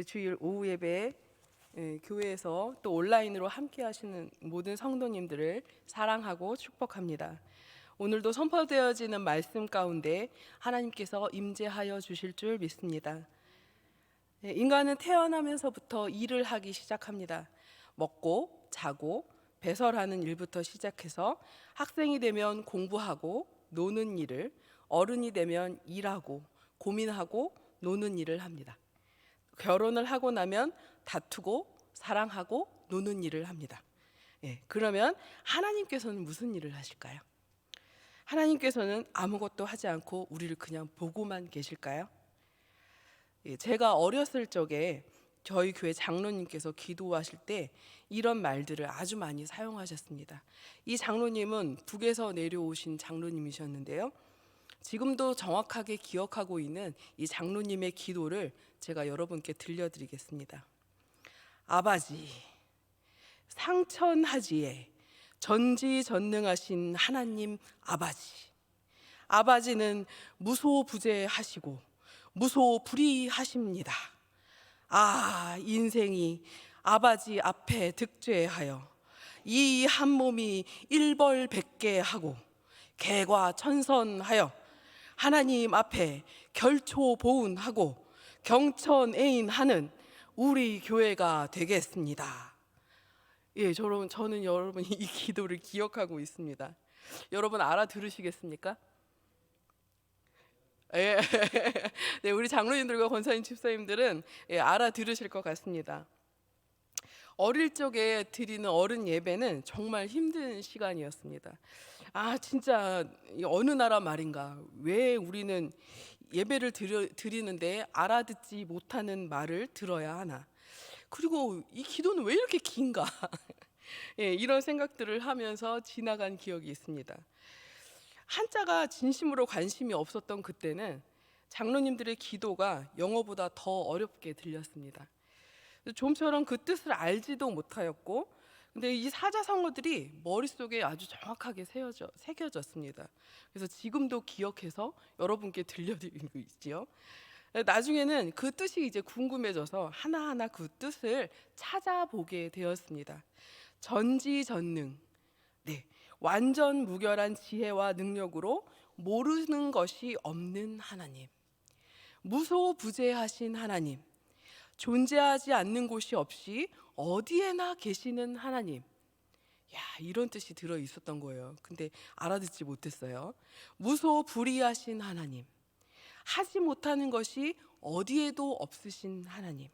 주일 오후 예배에 교회에서 또 온라인으로 함께 하시는 모든 성도님들을 사랑하고 축복합니다. 오늘도 선포되어지는 말씀 가운데 하나님께서 임재하여 주실 줄 믿습니다. 인간은 태어나면서부터 일을 하기 시작합니다. 먹고 자고 배설하는 일부터 시작해서 학생이 되면 공부하고 노는 일을, 어른이 되면 일하고 고민하고 노는 일을 합니다. 결혼을 하고 나면 다투고 사랑하고 노는 일을 합니다. 그러면 하나님께서는 무슨 일을 하실까요? 하나님께서는 아무것도 하지 않고 우리를 그냥 보고만 계실까요? 제가 어렸을 적에 저희 교회 장로님께서 기도하실 때 이런 말들을 아주 많이 사용하셨습니다. 이 장로님은 북에서 내려오신 장로님이셨는데요. 지금도 정확하게 기억하고 있는 이 장로님의 기도를 제가 여러분께 들려드리겠습니다. 아버지, 상천하지에 전지전능하신 하나님 아버지, 아버지는 무소부재하시고 무소불위하십니다. 인생이 아버지 앞에 득죄하여 이 한 몸이 일벌백계하고 개과천선하여 하나님 앞에 결초보운하고 경천애인하는 우리 교회가 되겠습니다. 저는 여러분이 이 기도를 기억하고 있습니다. 여러분 알아들으시겠습니까? 네, 우리 장로님들과 권사님, 집사님들은 알아들으실 것 같습니다. 어릴 적에 드리는 어른 예배는 정말 힘든 시간이었습니다. 진짜 어느 나라 말인가? 왜 우리는 예배를 드리는데 알아듣지 못하는 말을 들어야 하나? 그리고 이 기도는 왜 이렇게 긴가? 이런 생각들을 하면서 지나간 기억이 있습니다. 한자가 진심으로 관심이 없었던 그때는 장로님들의 기도가 영어보다 더 어렵게 들렸습니다. 좀처럼 그 뜻을 알지도 못하였고, 근데 이 사자성어들이 머릿속에 아주 정확하게 새겨졌습니다. 그래서 지금도 기억해서 여러분께 들려드리고 있지요. 나중에는 그 뜻이 이제 궁금해져서 하나하나 그 뜻을 찾아보게 되었습니다. 전지전능, 완전 무결한 지혜와 능력으로 모르는 것이 없는 하나님, 무소부재하신 하나님, 존재하지 않는 곳이 없이 어디에나 계시는 하나님. 이런 뜻이 들어 있었던 거예요. 근데 알아듣지 못했어요. 무소불위하신 하나님, 하지 못하는 것이 어디에도 없으신 하나님.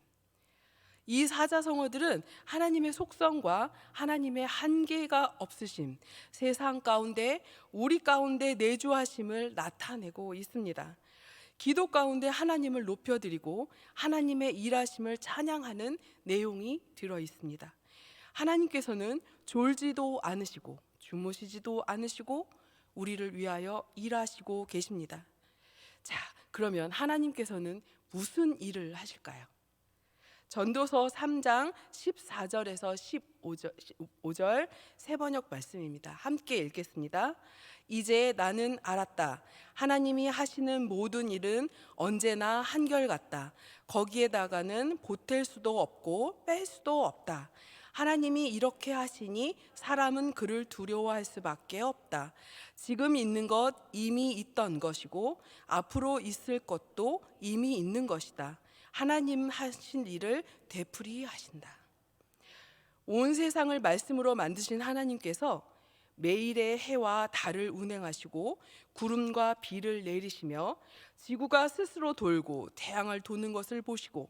이 사자성어들은 하나님의 속성과 하나님의 한계가 없으심, 세상 가운데 우리 가운데 내주하심을 나타내고 있습니다. 기도 가운데 하나님을 높여드리고 하나님의 일하심을 찬양하는 내용이 들어 있습니다. 하나님께서는 졸지도 않으시고 주무시지도 않으시고 우리를 위하여 일하시고 계십니다. 그러면 하나님께서는 무슨 일을 하실까요? 전도서 3장 14절에서 15절 세번역 말씀입니다. 함께 읽겠습니다. 이제 나는 알았다. 하나님이 하시는 모든 일은 언제나 한결같다. 거기에다가는 보탤 수도 없고 뺄 수도 없다. 하나님이 이렇게 하시니 사람은 그를 두려워할 수밖에 없다. 지금 있는 것 이미 있던 것이고 앞으로 있을 것도 이미 있는 것이다. 하나님 하신 일을 되풀이 하신다. 온 세상을 말씀으로 만드신 하나님께서 매일의 해와 달을 운행하시고 구름과 비를 내리시며 지구가 스스로 돌고 태양을 도는 것을 보시고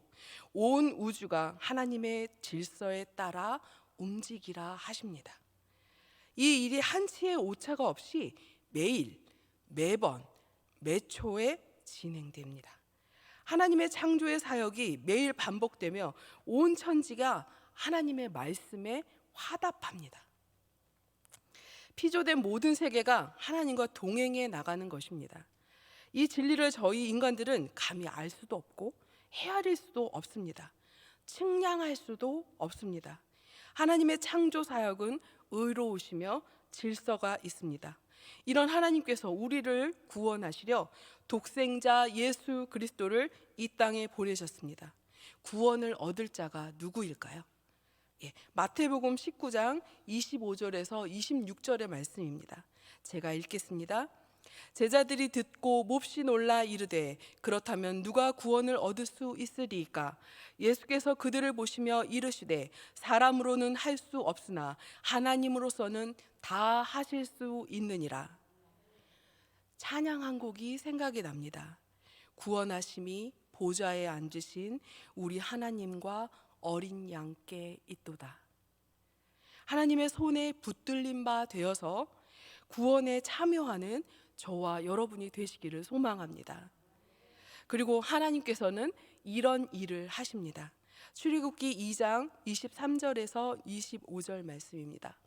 온 우주가 하나님의 질서에 따라 움직이라 하십니다. 이 일이 한치의 오차가 없이 매일, 매번, 매초에 진행됩니다. 하나님의 창조의 사역이 매일 반복되며 온 천지가 하나님의 말씀에 화답합니다. 피조된 모든 세계가 하나님과 동행해 나가는 것입니다. 이 진리를 저희 인간들은 감히 알 수도 없고 헤아릴 수도 없습니다. 측량할 수도 없습니다. 하나님의 창조 사역은 의로우시며 질서가 있습니다. 이런 하나님께서 우리를 구원하시려 독생자 예수 그리스도를 이 땅에 보내셨습니다. 구원을 얻을 자가 누구일까요? 마태복음 19장 25절에서 26절의 말씀입니다. 제가 읽겠습니다. 제자들이 듣고 몹시 놀라 이르되 그렇다면 누가 구원을 얻을 수 있으리이까? 예수께서 그들을 보시며 이르시되 사람으로는 할 수 없으나 하나님으로서는 다 하실 수 있느니라. 찬양 한 곡이 생각이 납니다. 구원하심이 보좌에 앉으신 우리 하나님과 어린 양께 있도다. 하나님의 손에 붙들린 바 되어서 구원에 참여하는 저와 여러분이 되시기를 소망합니다. 그리고 하나님께서는 이런 일을 하십니다. 출애굽기 2장 23절에서 25절 말씀입니다.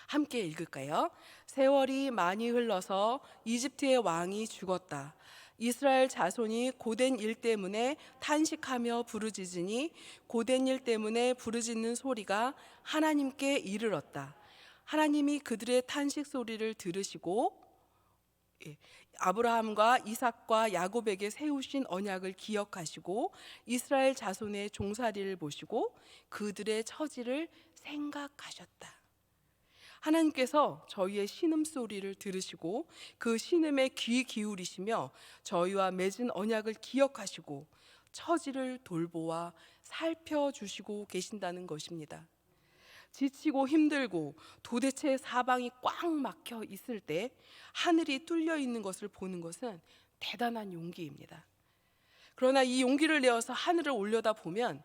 함께 읽을까요? 세월이 많이 흘러서 이집트의 왕이 죽었다. 이스라엘 자손이 고된 일 때문에 탄식하며 부르짖으니 고된 일 때문에 부르짖는 소리가 하나님께 이르렀다. 하나님이 그들의 탄식 소리를 들으시고 아브라함과 이삭과 야곱에게 세우신 언약을 기억하시고 이스라엘 자손의 종살이를 보시고 그들의 처지를 생각하셨다. 하나님께서 저희의 신음소리를 들으시고 그 신음에 귀 기울이시며 저희와 맺은 언약을 기억하시고 처지를 돌보아 살펴주시고 계신다는 것입니다. 지치고 힘들고 도대체 사방이 꽉 막혀 있을 때 하늘이 뚫려 있는 것을 보는 것은 대단한 용기입니다. 그러나 이 용기를 내어서 하늘을 올려다 보면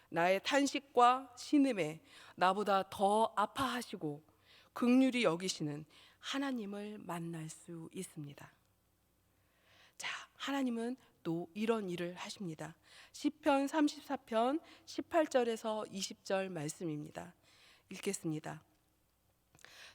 나의 탄식과 신음에 나보다 더 아파하시고 긍휼히 여기시는 하나님을 만날 수 있습니다. 자, 하나님은 또 이런 일을 하십니다. 시편 34편 18절에서 20절 말씀입니다. 읽겠습니다.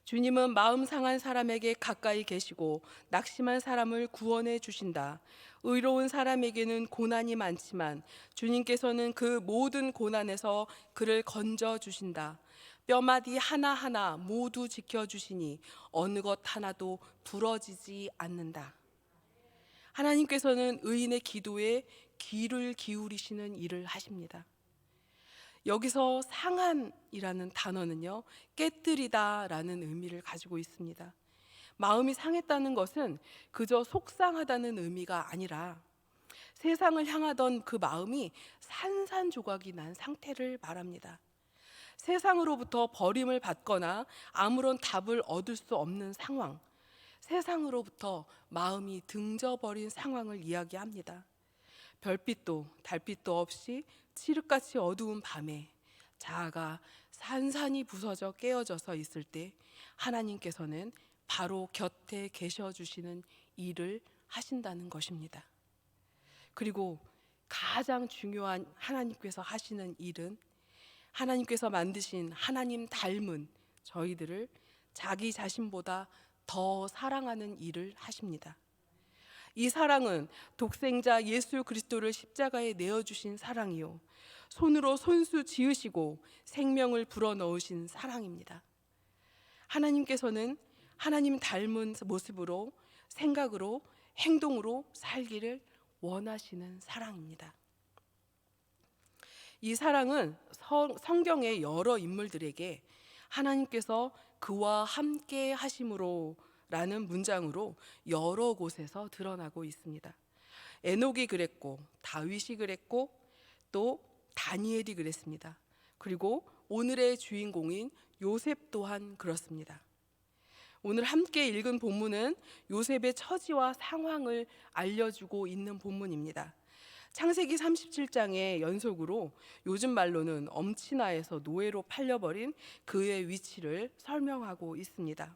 주님은 마음 상한 사람에게 가까이 계시고 낙심한 사람을 구원해 주신다. 의로운 사람에게는 고난이 많지만 주님께서는 그 모든 고난에서 그를 건져 주신다. 뼈마디 하나하나 모두 지켜주시니 어느 것 하나도 부러지지 않는다. 하나님께서는 의인의 기도에 귀를 기울이시는 일을 하십니다. 여기서 상한이라는 단어는요, 깨뜨리다라는 의미를 가지고 있습니다. 마음이 상했다는 것은 그저 속상하다는 의미가 아니라 세상을 향하던 그 마음이 산산조각이 난 상태를 말합니다. 세상으로부터 버림을 받거나 아무런 답을 얻을 수 없는 상황, 세상으로부터 마음이 등져버린 상황을 이야기합니다. 별빛도 달빛도 없이 칠흑같이 어두운 밤에 자아가 산산이 부서져 깨어져서 있을 때 하나님께서는 바로 곁에 계셔 주시는 일을 하신다는 것입니다. 그리고 가장 중요한 하나님께서 하시는 일은 하나님께서 만드신 하나님 닮은 저희들을 자기 자신보다 더 사랑하는 일을 하십니다. 이 사랑은 독생자 예수 그리스도를 십자가에 내어주신 사랑이요, 손으로 손수 지으시고 생명을 불어넣으신 사랑입니다. 하나님께서는 하나님 닮은 모습으로, 생각으로, 행동으로 살기를 원하시는 사랑입니다. 이 사랑은 성경의 여러 인물들에게 하나님께서 그와 함께 하심으로 라는 문장으로 여러 곳에서 드러나고 있습니다. 에녹이 그랬고 다윗이 그랬고 또 다니엘이 그랬습니다. 그리고 오늘의 주인공인 요셉 또한 그렇습니다. 오늘 함께 읽은 본문은 요셉의 처지와 상황을 알려주고 있는 본문입니다. 창세기 37장의 연속으로 요즘 말로는 엄친아에서 노예로 팔려버린 그의 위치를 설명하고 있습니다.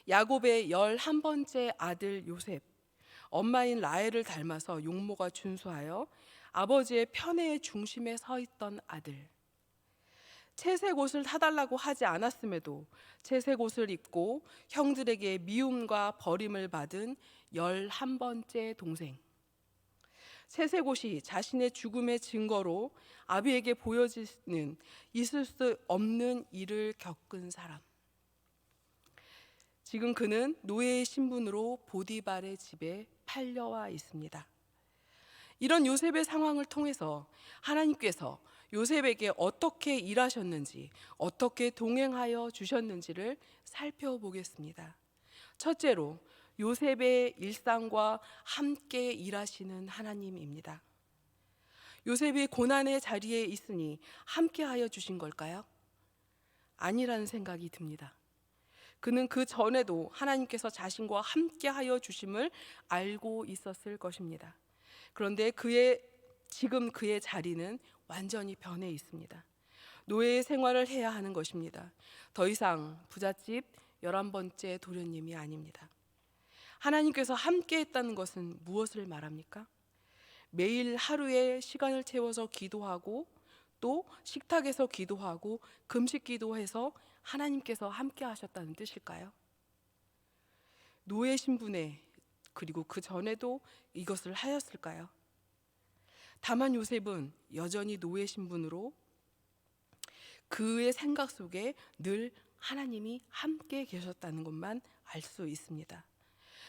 야곱의 11번째 아들 요셉, 엄마인 라헬을 닮아서 용모가 준수하여 아버지의 편애의 중심에 서 있던 아들. 채색 옷을 사달라고 하지 않았음에도 채색 옷을 입고 형들에게 미움과 버림을 받은 11번째 동생. 채색 옷이 자신의 죽음의 증거로 아비에게 보여지는 있을 수 없는 일을 겪은 사람. 지금 그는 노예의 신분으로 보디발의 집에 팔려와 있습니다. 이런 요셉의 상황을 통해서 하나님께서 요셉에게 어떻게 일하셨는지, 어떻게 동행하여 주셨는지를 살펴보겠습니다. 첫째로, 요셉의 일상과 함께 일하시는 하나님입니다. 요셉이 고난의 자리에 있으니 함께 하여 주신 걸까요? 아니라는 생각이 듭니다. 그는 그 전에도 하나님께서 자신과 함께 하여 주심을 알고 있었을 것입니다. 그런데 지금 그의 자리는 완전히 변해 있습니다. 노예의 생활을 해야 하는 것입니다. 더 이상 부잣집 11번째 도련님이 아닙니다. 하나님께서 함께 했다는 것은 무엇을 말합니까? 매일 하루에 시간을 채워서 기도하고 또 식탁에서 기도하고 금식 기도해서 하나님께서 함께 하셨다는 뜻일까요? 노예 신분에 그리고 그 전에도 이것을 하였을까요? 다만 요셉은 여전히 노예 신분으로 그의 생각 속에 늘 하나님이 함께 계셨다는 것만 알 수 있습니다.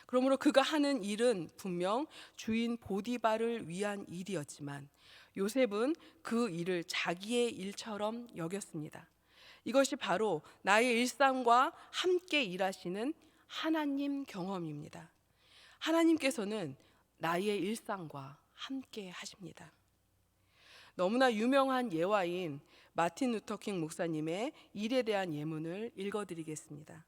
그러므로 그가 하는 일은 분명 주인 보디발을 위한 일이었지만 요셉은 그 일을 자기의 일처럼 여겼습니다. 이것이 바로 나의 일상과 함께 일하시는 하나님 경험입니다. 하나님께서는 나의 일상과 함께 하십니다. 너무나 유명한 예화인 마틴 루터킹 목사님의 일에 대한 예문을 읽어드리겠습니다.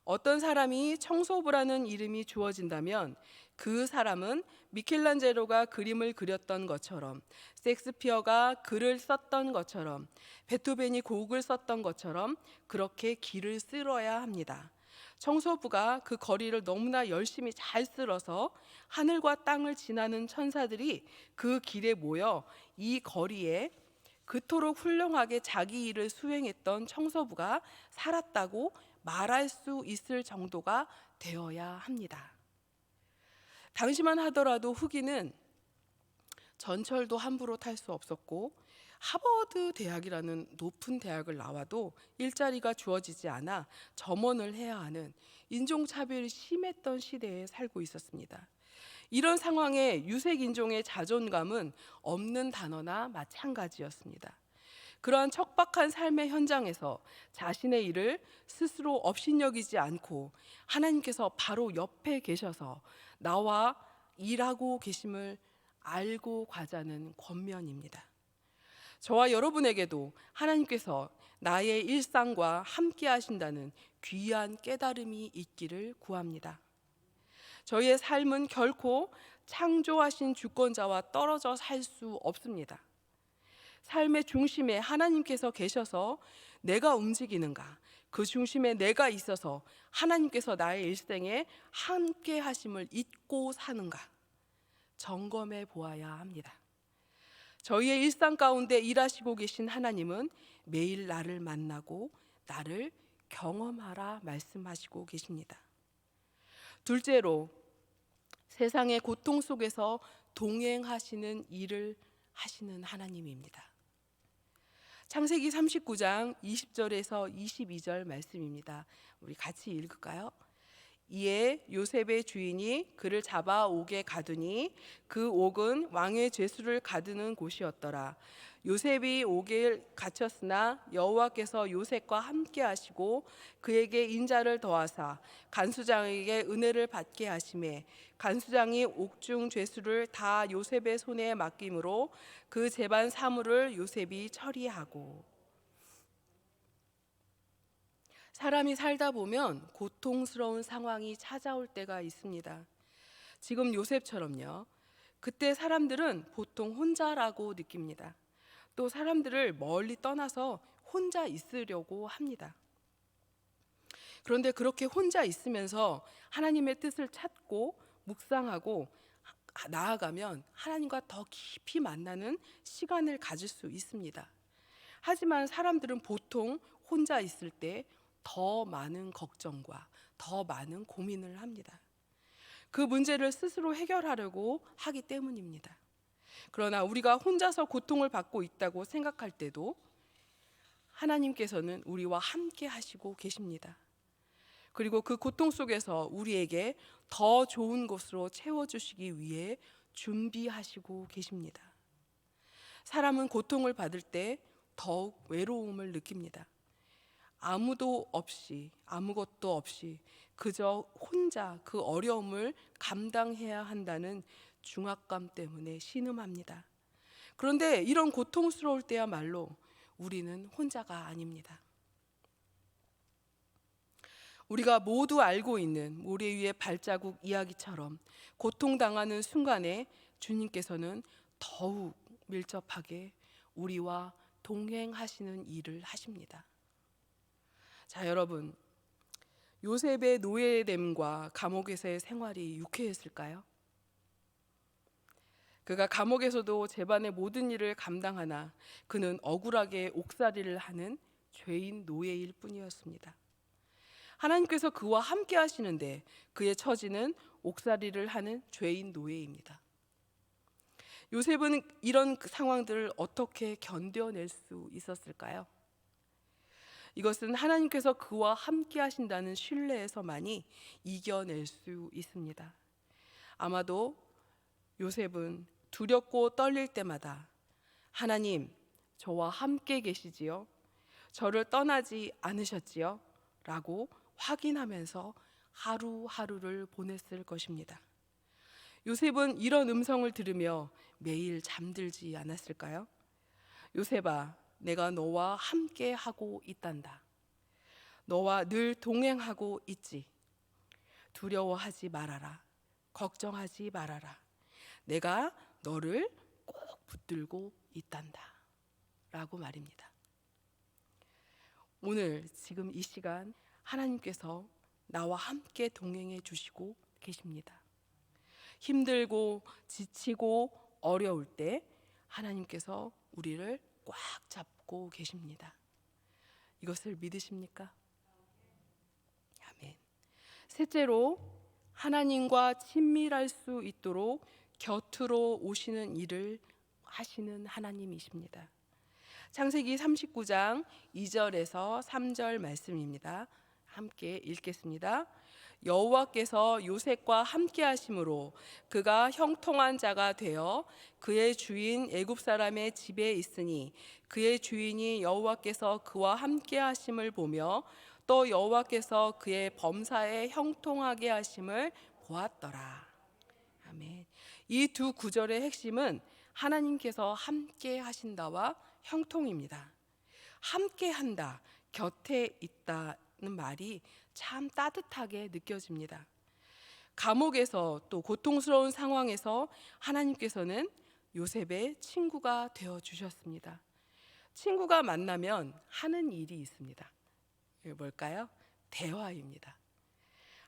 어떤 사람이 청소부라는 이름이 주어진다면 그 사람은 미켈란젤로가 그림을 그렸던 것처럼, 셰익스피어가 글을 썼던 것처럼, 베토벤이 곡을 썼던 것처럼 그렇게 길을 쓸어야 합니다. 청소부가 그 거리를 너무나 열심히 잘 쓸어서 하늘과 땅을 지나는 천사들이 그 길에 모여 이 거리에 그토록 훌륭하게 자기 일을 수행했던 청소부가 살았다고 말할 수 있을 정도가 되어야 합니다. 당시만 하더라도 후기는 전철도 함부로 탈 수 없었고 하버드 대학이라는 높은 대학을 나와도 일자리가 주어지지 않아 점원을 해야 하는 인종차별이 심했던 시대에 살고 있었습니다. 이런 상황에 유색 인종의 자존감은 없는 단어나 마찬가지였습니다. 그러한 척박한 삶의 현장에서 자신의 일을 스스로 업신여기지 않고 하나님께서 바로 옆에 계셔서 나와 일하고 계심을 알고 가자는 권면입니다. 저와 여러분에게도 하나님께서 나의 일상과 함께 하신다는 귀한 깨달음이 있기를 구합니다. 저희의 삶은 결코 창조하신 주권자와 떨어져 살 수 없습니다. 삶의 중심에 하나님께서 계셔서 내가 움직이는가, 그 중심에 내가 있어서 하나님께서 나의 일생에 함께 하심을 잊고 사는가 점검해 보아야 합니다. 저희의 일상 가운데 일하시고 계신 하나님은 매일 나를 만나고 나를 경험하라 말씀하시고 계십니다. 둘째로, 세상의 고통 속에서 동행하시는 일을 하시는 하나님입니다. 창세기 39장 20절에서 22절 말씀입니다. 우리 같이 읽을까요? 이에 요셉의 주인이 그를 잡아 옥에 가두니 그 옥은 왕의 죄수를 가두는 곳이었더라. 요셉이 옥에 갇혔으나 여호와께서 요셉과 함께 하시고 그에게 인자를 더하사 간수장에게 은혜를 받게 하시매 간수장이 옥중 죄수를 다 요셉의 손에 맡김으로 그 재반 사물을 요셉이 처리하고. 사람이 살다 보면 고통스러운 상황이 찾아올 때가 있습니다. 지금 요셉처럼요. 그때 사람들은 보통 혼자라고 느낍니다. 또 사람들을 멀리 떠나서 혼자 있으려고 합니다. 그런데 그렇게 혼자 있으면서 하나님의 뜻을 찾고 묵상하고 나아가면 하나님과 더 깊이 만나는 시간을 가질 수 있습니다. 하지만 사람들은 보통 혼자 있을 때 더 많은 걱정과 더 많은 고민을 합니다. 그 문제를 스스로 해결하려고 하기 때문입니다. 그러나 우리가 혼자서 고통을 받고 있다고 생각할 때도 하나님께서는 우리와 함께 하시고 계십니다. 그리고 그 고통 속에서 우리에게 더 좋은 것으로 채워주시기 위해 준비하시고 계십니다. 사람은 고통을 받을 때 더욱 외로움을 느낍니다. 아무것도 없이 그저 혼자 그 어려움을 감당해야 한다는 중압감 때문에 신음합니다. 그런데 이런 고통스러울 때야말로 우리는 혼자가 아닙니다. 우리가 모두 알고 있는 모래 위의 발자국 이야기처럼 고통당하는 순간에 주님께서는 더욱 밀접하게 우리와 동행하시는 일을 하십니다. 자, 여러분, 요셉의 노예됨과 감옥에서의 생활이 유쾌했을까요? 그가 감옥에서도 제반의 모든 일을 감당하나 그는 억울하게 옥살이를 하는 죄인 노예일 뿐이었습니다. 하나님께서 그와 함께 하시는데 그의 처지는 옥살이를 하는 죄인 노예입니다. 요셉은 이런 상황들을 어떻게 견뎌낼 수 있었을까요? 이것은 하나님께서 그와 함께 하신다는 신뢰에서만이 이겨낼 수 있습니다. 아마도 요셉은 두렵고 떨릴 때마다 하나님, 저와 함께 계시지요? 저를 떠나지 않으셨지요? 라고 확인하면서 하루하루를 보냈을 것입니다. 요셉은 이런 음성을 들으며 매일 잠들지 않았을까요? 요셉아, 내가 너와 함께 하고 있단다. 너와 늘 동행하고 있지. 두려워하지 말아라. 걱정하지 말아라. 내가 너를 꼭 붙들고 있단다. 라고 말입니다. 오늘 지금 이 시간 하나님께서 나와 함께 동행해 주시고 계십니다. 힘들고 지치고 어려울 때 하나님께서 우리를 꽉 잡고 계십니다. 이것을 믿으십니까? 아멘. 셋째로, 하나님과 친밀할 수 있도록 곁으로 오시는 일을 하시는 하나님이십니다. 창세기 39장 2절에서 3절 말씀입니다. 함께 읽겠습니다. 여호와께서 요셉과 함께 하심으로 그가 형통한 자가 되어 그의 주인 애굽 사람의 집에 있으니 그의 주인이 여호와께서 그와 함께 하심을 보며 또 여호와께서 그의 범사에 형통하게 하심을 보았더라. 아멘. 이 두 구절의 핵심은 하나님께서 함께 하신다와 형통입니다. 함께 한다, 곁에 있다는 말이 참 따뜻하게 느껴집니다. 감옥에서 또 고통스러운 상황에서 하나님께서는 요셉의 친구가 되어 주셨습니다. 친구가 만나면 하는 일이 있습니다. 뭘까요? 대화입니다.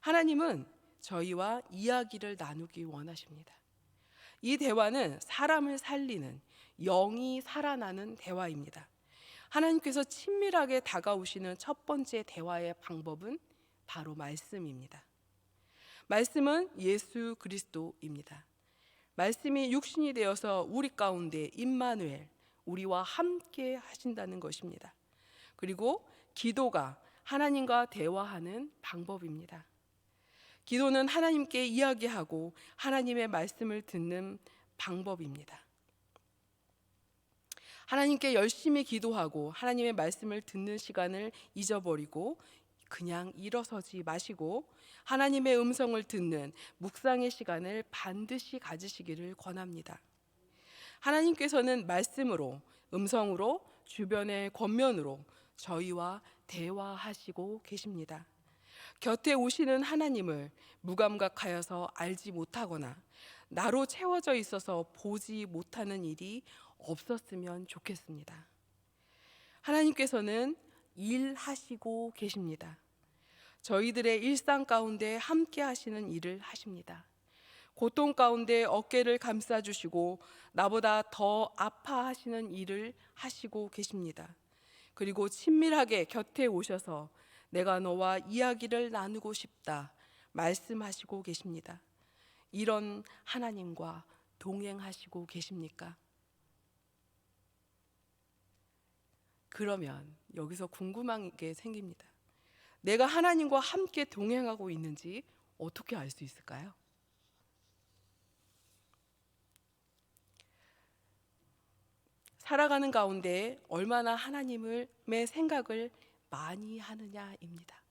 하나님은 저희와 이야기를 나누기 원하십니다. 이 대화는 사람을 살리는, 영이 살아나는 대화입니다. 하나님께서 친밀하게 다가오시는 첫 번째 대화의 방법은 바로 말씀입니다. 말씀은 예수 그리스도입니다. 말씀이 육신이 되어서 우리 가운데 임마누엘, 우리와 함께 하신다는 것입니다. 그리고 기도가 하나님과 대화하는 방법입니다. 기도는 하나님께 이야기하고 하나님의 말씀을 듣는 방법입니다. 하나님께 열심히 기도하고 하나님의 말씀을 듣는 시간을 잊어버리고 그냥 일어서지 마시고 하나님의 음성을 듣는 묵상의 시간을 반드시 가지시기를 권합니다. 하나님께서는 말씀으로, 음성으로, 주변의 권면으로 저희와 대화하시고 계십니다. 곁에 오시는 하나님을 무감각하여서 알지 못하거나 나로 채워져 있어서 보지 못하는 일이 없었으면 좋겠습니다. 하나님께서는 일하시고 계십니다. 저희들의 일상 가운데 함께 하시는 일을 하십니다. 고통 가운데 어깨를 감싸주시고 나보다 더 아파하시는 일을 하시고 계십니다. 그리고 친밀하게 곁에 오셔서 내가 너와 이야기를 나누고 싶다 말씀하시고 계십니다. 이런 하나님과 동행하시고 계십니까? 그러면 여기서 궁금한 게 생깁니다. 내가 하나님과 함께 동행하고 있는지 어떻게 알 수 있을까요? 살아가는 가운데 얼마나 하나님의 생각을 많이 하느냐입니다.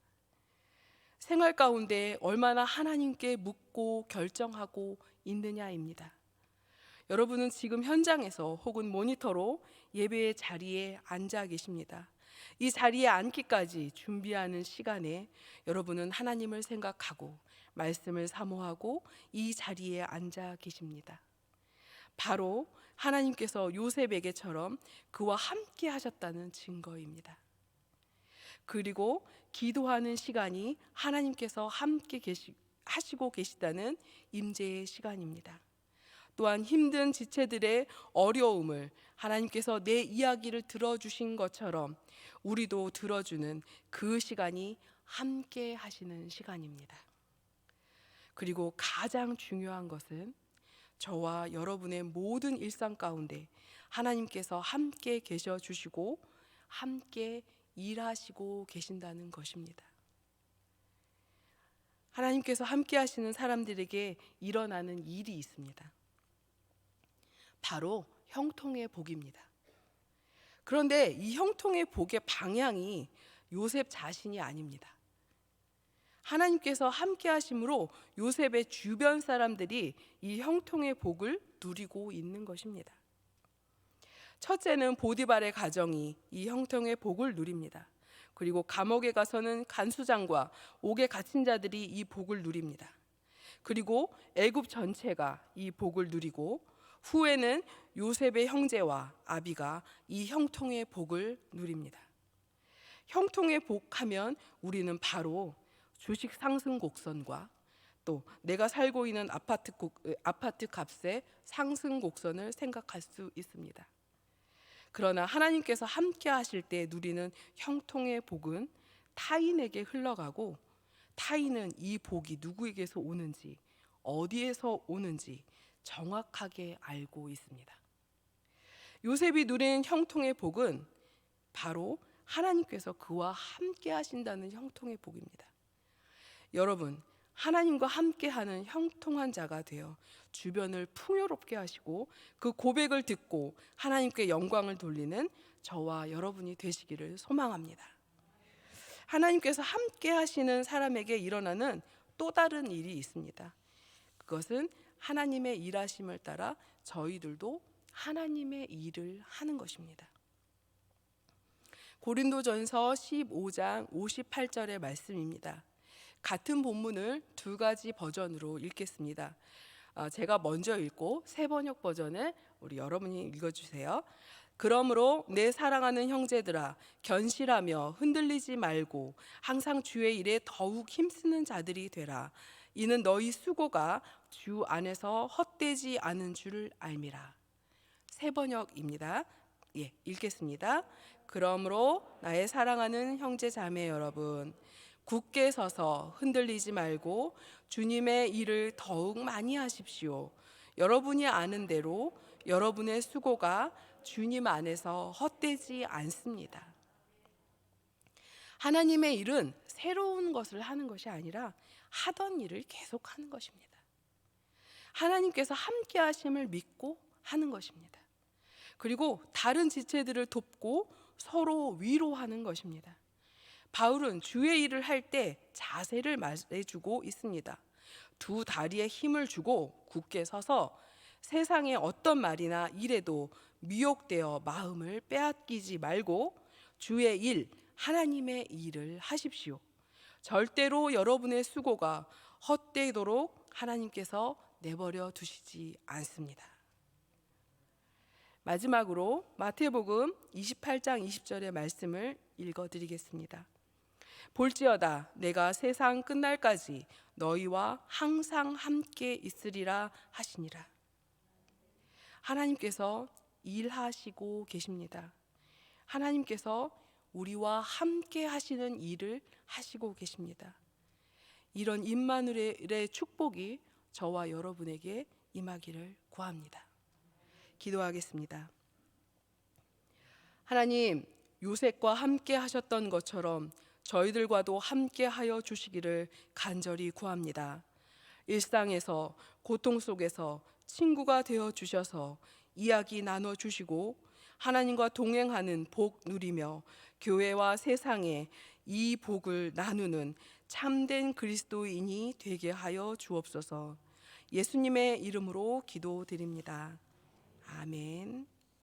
생활 가운데 얼마나 하나님께 묻고 결정하고 있느냐입니다. 여러분은 지금 현장에서 혹은 모니터로 예배의 자리에 앉아 계십니다. 이 자리에 앉기까지 준비하는 시간에 여러분은 하나님을 생각하고 말씀을 사모하고 이 자리에 앉아 계십니다. 바로 하나님께서 요셉에게처럼 그와 함께 하셨다는 증거입니다. 그리고 기도하는 시간이 하나님께서 함께 하시고 계시다는 임재의 시간입니다. 또한 힘든 지체들의 어려움을 하나님께서 내 이야기를 들어주신 것처럼 우리도 들어주는 그 시간이 함께 하시는 시간입니다. 그리고 가장 중요한 것은 저와 여러분의 모든 일상 가운데 하나님께서 함께 계셔 주시고 함께 일하시고 계신다는 것입니다. 하나님께서 함께 하시는 사람들에게 일어나는 일이 있습니다. 바로 형통의 복입니다. 그런데 이 형통의 복의 방향이 요셉 자신이 아닙니다. 하나님께서 함께 하심으로 요셉의 주변 사람들이 이 형통의 복을 누리고 있는 것입니다. 첫째는 보디발의 가정이 이 형통의 복을 누립니다. 그리고 감옥에 가서는 간수장과 옥에 갇힌 자들이 이 복을 누립니다. 그리고 애굽 전체가 이 복을 누리고 후에는 요셉의 형제와 아비가 이 형통의 복을 누립니다. 형통의 복하면 우리는 바로 주식 상승 곡선과 또 내가 살고 있는 아파트 값의 상승 곡선을 생각할 수 있습니다. 그러나 하나님께서 함께 하실 때 누리는 형통의 복은 타인에게 흘러가고 타인은 이 복이 누구에게서 오는지 어디에서 오는지 정확하게 알고 있습니다. 요셉이 누린 형통의 복은 바로 하나님께서 그와 함께 하신다는 형통의 복입니다. 여러분, 하나님과 함께하는 형통한 자가 되어 주변을 풍요롭게 하시고 그 고백을 듣고 하나님께 영광을 돌리는 저와 여러분이 되시기를 소망합니다. 하나님께서 함께 하시는 사람에게 일어나는 또 다른 일이 있습니다. 그것은 하나님의 일하심을 따라 저희들도 하나님의 일을 하는 것입니다. 고린도전서 15장 58절의 말씀입니다. 같은 본문을 두 가지 버전으로 읽겠습니다. 제가 먼저 읽고 새 번역 버전을 우리 여러분이 읽어주세요. 그러므로 내 사랑하는 형제들아 견실하며 흔들리지 말고 항상 주의 일에 더욱 힘쓰는 자들이 되라. 이는 너희 수고가 주 안에서 헛되지 않은 줄을 알미라. 새 번역입니다. 읽겠습니다. 그러므로 나의 사랑하는 형제 자매 여러분 굳게 서서 흔들리지 말고 주님의 일을 더욱 많이 하십시오. 여러분이 아는 대로 여러분의 수고가 주님 안에서 헛되지 않습니다. 하나님의 일은 새로운 것을 하는 것이 아니라 하던 일을 계속하는 것입니다. 하나님께서 함께 하심을 믿고 하는 것입니다. 그리고 다른 지체들을 돕고 서로 위로하는 것입니다. 바울은 주의 일을 할 때 자세를 말해주고 있습니다. 두 다리에 힘을 주고 굳게 서서 세상의 어떤 말이나 일에도 미혹되어 마음을 빼앗기지 말고 주의 일, 하나님의 일을 하십시오. 절대로 여러분의 수고가 헛되도록 하나님께서 내버려 두시지 않습니다. 마지막으로 마태복음 28장 20절의 말씀을 읽어드리겠습니다. 볼지어다 내가 세상 끝날까지 너희와 항상 함께 있으리라 하시니라. 하나님께서 일하시고 계십니다. 하나님께서 우리와 함께 하시는 일을 하시고 계십니다. 이런 임마누엘의 축복이 저와 여러분에게 임하기를 구합니다. 기도하겠습니다. 하나님, 요셉과 함께 하셨던 것처럼 저희들과도 함께 하여 주시기를 간절히 구합니다. 일상에서 고통 속에서 친구가 되어 주셔서 이야기 나눠 주시고 하나님과 동행하는 복 누리며 교회와 세상에 이 복을 나누는 참된 그리스도인이 되게 하여 주옵소서. 예수님의 이름으로 기도드립니다. 아멘.